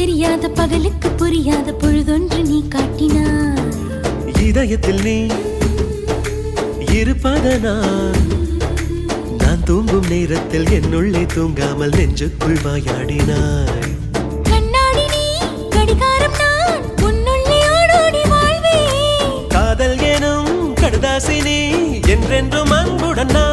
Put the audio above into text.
தெரியாத பகலுக்கு புரியாத பொழுதொன்று நீ காட்டினாய். இதயத்தில் நீ இருப்பதனால் நான் தூங்கும் நேரத்தில் என்னுள்ளே தூங்காமல் நெஞ்சுக்குள் வாயாடினாய். கண்ணாடி நீ கடிகாரம் நான் உன்னுள்ளே ஓடோடி வாழ்வே. காதல் எனும் கடுதாசி நீ என்றென்றும் அன்புடன் நான்